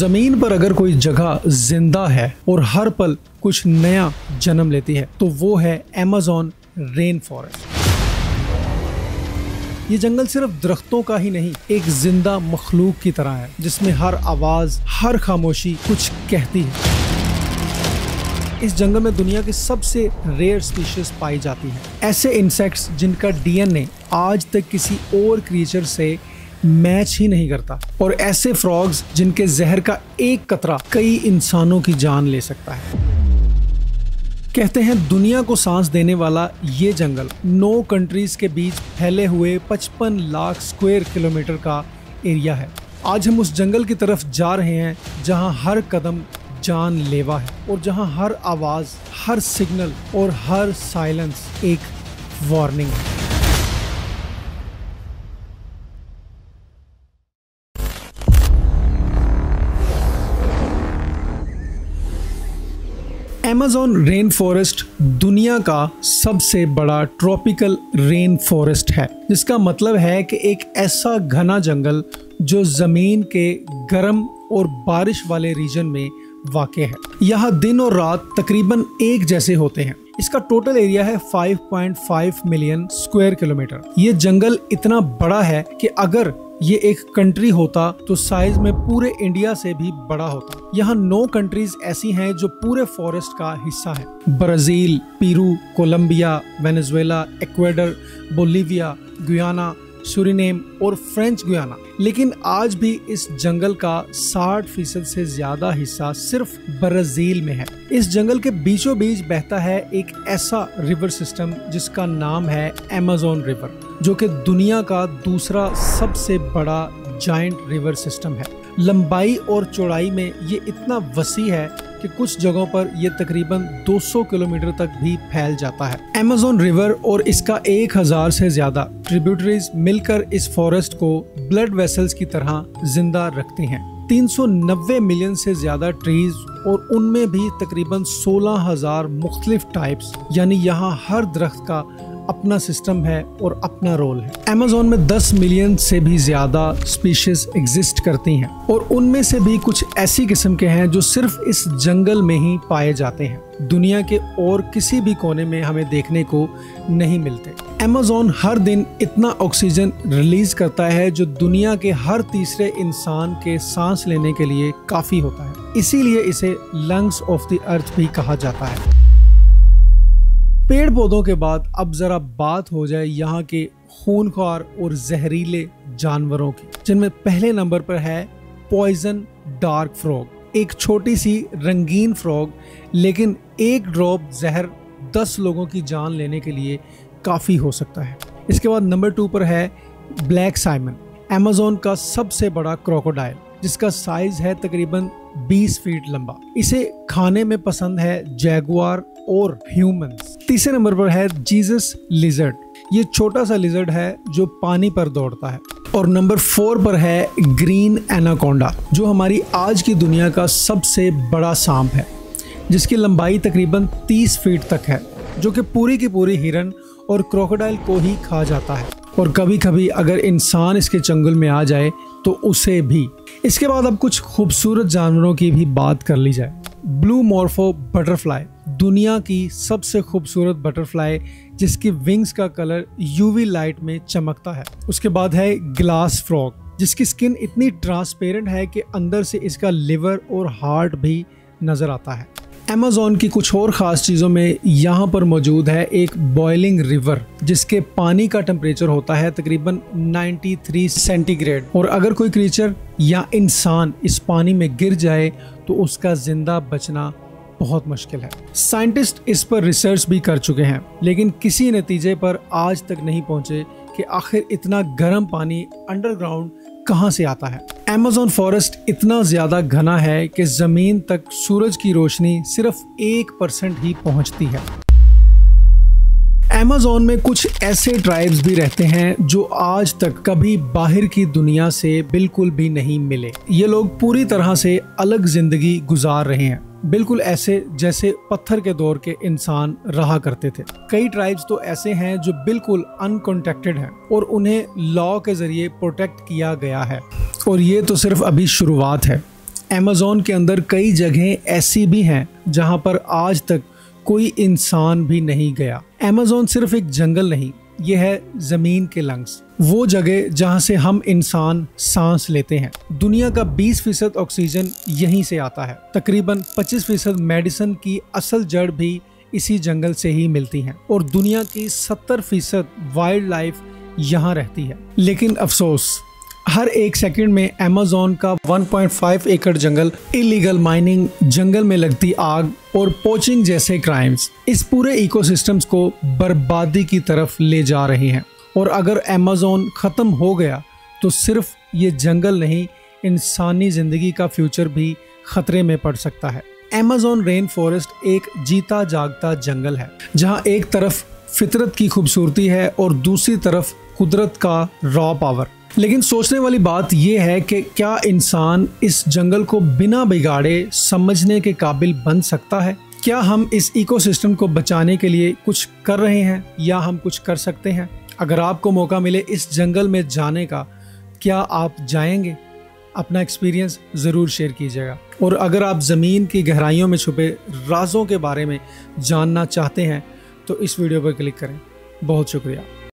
जमीन पर अगर कोई जगह जिंदा है और हर पल कुछ नया जन्म लेती है तो वो है अमेज़न रेन फॉरेस्ट। ये जंगल सिर्फ दरख्तों का ही नहीं, एक जिंदा मखलूक की तरह है जिसमें हर आवाज, हर खामोशी कुछ कहती है। इस जंगल में दुनिया की सबसे रेयर स्पीशीज पाई जाती है, ऐसे इंसेक्ट्स जिनका डीएनए आज तक किसी और क्रिएचर से मैच ही नहीं करता, और ऐसे फ्रॉग्स जिनके जहर का एक कतरा कई इंसानों की जान ले सकता है। कहते हैं दुनिया को सांस देने वाला ये जंगल 9 कंट्रीज के बीच फैले हुए 55 लाख स्क्वायर किलोमीटर का एरिया है। आज हम उस जंगल की तरफ जा रहे हैं जहां हर कदम जानलेवा है और जहां हर आवाज, हर सिग्नल और हर साइलेंस एक वार्निंग है। अमेज़न रेन फॉरेस्ट दुनिया का सबसे बड़ा ट्रॉपिकल रेन फॉरेस्ट है, जिसका मतलब है कि एक ऐसा घना जंगल जो जमीन के गर्म और बारिश वाले रीजन में वाक़ है। यहाँ दिन और रात तकरीबन एक जैसे होते हैं। इसका टोटल एरिया है 5.5 मिलियन स्क्वायर किलोमीटर। ये जंगल इतना बड़ा है कि अगर ये एक कंट्री होता तो साइज में पूरे इंडिया से भी बड़ा होता। यहाँ 9 कंट्रीज ऐसी हैं जो पूरे फॉरेस्ट का हिस्सा है। Brazil, Peru, Colombia, Venezuela, Ecuador, Bolivia, Guyana, Suriname और फ्रेंच गुयाना। लेकिन आज भी इस जंगल का 60% से ज्यादा हिस्सा सिर्फ ब्राजील में है। इस जंगल के बीचों बीच बहता है एक ऐसा रिवर सिस्टम जिसका नाम है अमेज़न रिवर, जो कि दुनिया का दूसरा सबसे बड़ा जायंट रिवर सिस्टम है। लंबाई और चौड़ाई में ये इतना वसी है कि कुछ जगहों पर यह तकरीबन 200 किलोमीटर तक भी फैल जाता है। अमेज़न रिवर और इसका 1000 से ज्यादा ट्रिब्यूटरीज मिलकर इस फॉरेस्ट को ब्लड वेसल्स की तरह जिंदा रखती हैं। 390 मिलियन से ज्यादा ट्रीज और उनमें भी तकरीबन 16,000 मुख्तलिफ टाइप्स, यानी यहाँ हर दरख्त का अपना सिस्टम है और अपना रोल है। अमेज़न में 10 मिलियन से भी ज्यादा स्पीशीज एग्जिस्ट करती हैं और उनमें से भी कुछ ऐसी किस्म के हैं जो सिर्फ इस जंगल में ही पाए जाते हैं। दुनिया के और किसी भी कोने में हमें देखने को नहीं मिलते। अमेज़न हर दिन इतना ऑक्सीजन रिलीज करता है जो दुनिया के हर तीसरे इंसान के सांस लेने के लिए काफी होता है। इसीलिए इसे लंग्स ऑफ द अर्थ भी कहा जाता है। पेड़ पौधों के बाद अब जरा बात हो जाए यहाँ के खूनख्वार और जहरीले जानवरों की, जिनमें पहले नंबर पर है पॉइजन डार्क फ्रॉग। एक छोटी सी रंगीन फ्रॉग, लेकिन एक ड्रॉप जहर 10 लोगों की जान लेने के लिए काफी हो सकता है। इसके बाद नंबर 2 पर है ब्लैक साइमन, अमेज़न का सबसे बड़ा क्रोकोडाइल, जिसका साइज है तकरीबन 20 फीट लंबा। इसे खाने में पसंद है जैगुआर और ह्यूमंस। तीसरे नंबर पर है जीसस लिजर्ड। ये छोटा सा लिजर्ड है जो पानी पर दौड़ता है। और नंबर 4 पर है ग्रीन एनाकोंडा, जो हमारी आज की दुनिया का सबसे बड़ा सांप है, जिसकी लंबाई तकरीबन 30 फीट तक है, जो कि पूरी की पूरी हिरन और क्रोकोडाइल को ही खा जाता है, और कभी कभी अगर इंसान इसके चंगुल में आ जाए तो उसे भी। इसके बाद अब कुछ खूबसूरत जानवरों की भी बात कर ली जाए। ब्लू मॉर्फो बटरफ्लाई, दुनिया की सबसे खूबसूरत बटरफ्लाई, जिसकी विंग्स का कलर यूवी लाइट में चमकता है। उसके बाद है ग्लास फ्रॉग, जिसकी स्किन इतनी ट्रांसपेरेंट है कि अंदर से इसका लिवर और हार्ट भी नजर आता है। अमेज़न की कुछ और ख़ास चीज़ों में यहाँ पर मौजूद है एक बॉइलिंग रिवर, जिसके पानी का टेम्परेचर होता है तकरीबन 93 सेंटीग्रेड, और अगर कोई क्रीचर या इंसान इस पानी में गिर जाए तो उसका जिंदा बचना बहुत मुश्किल है। साइंटिस्ट इस पर रिसर्च भी कर चुके हैं, लेकिन किसी नतीजे पर आज तक नहीं पहुंचे कि आखिर इतना गर्म पानी अंडरग्राउंड कहां से आता है। अमेज़न फॉरेस्ट इतना ज्यादा घना है कि जमीन तक सूरज की रोशनी सिर्फ 1% ही पहुंचती है। अमेज़न में कुछ ऐसे ट्राइब्स भी रहते हैं जो आज तक कभी बाहर की दुनिया से बिल्कुल भी नहीं मिले। ये लोग पूरी तरह से अलग जिंदगी गुजार रहे हैं, बिल्कुल ऐसे जैसे पत्थर के दौर के इंसान रहा करते थे। कई ट्राइब्स तो ऐसे हैं जो बिल्कुल अनकॉन्टेक्टेड हैं और उन्हें लॉ के जरिए प्रोटेक्ट किया गया है। और ये तो सिर्फ अभी शुरुआत है। अमेज़न के अंदर कई जगहें ऐसी भी हैं जहां पर आज तक कोई इंसान भी नहीं गया। अमेज़न सिर्फ एक जंगल नहीं, ये है जमीन के लंग्स, वो जगह जहां से हम इंसान सांस लेते हैं। दुनिया का 20% ऑक्सीजन यहीं से आता है। तकरीबन 25% मेडिसिन की असल जड़ भी इसी जंगल से ही मिलती हैं और दुनिया की 70% वाइल्ड लाइफ यहाँ रहती है। लेकिन अफसोस, हर एक सेकंड में अमेज़न का 1.5 एकड़ जंगल इलीगल माइनिंग, जंगल में लगती आग और पोचिंग जैसे क्राइम्स इस पूरे इकोसिस्टम्स को बर्बादी की तरफ ले जा रहे हैं। और अगर अमेज़न खत्म हो गया तो सिर्फ ये जंगल नहीं, इंसानी जिंदगी का फ्यूचर भी खतरे में पड़ सकता है। अमेज़न रेन फॉरेस्ट एक जीता जागता जंगल है जहाँ एक तरफ फितरत की खूबसूरती है और दूसरी तरफ कुदरत का रॉ पावर। लेकिन सोचने वाली बात यह है कि क्या इंसान इस जंगल को बिना बिगाड़े समझने के काबिल बन सकता है? क्या हम इस इकोसिस्टम को बचाने के लिए कुछ कर रहे हैं या हम कुछ कर सकते हैं? अगर आपको मौका मिले इस जंगल में जाने का, क्या आप जाएंगे? अपना एक्सपीरियंस ज़रूर शेयर कीजिएगा। और अगर आप ज़मीन की गहराइयों में छुपे राजों के बारे में जानना चाहते हैं तो इस वीडियो पर क्लिक करें। बहुत शुक्रिया।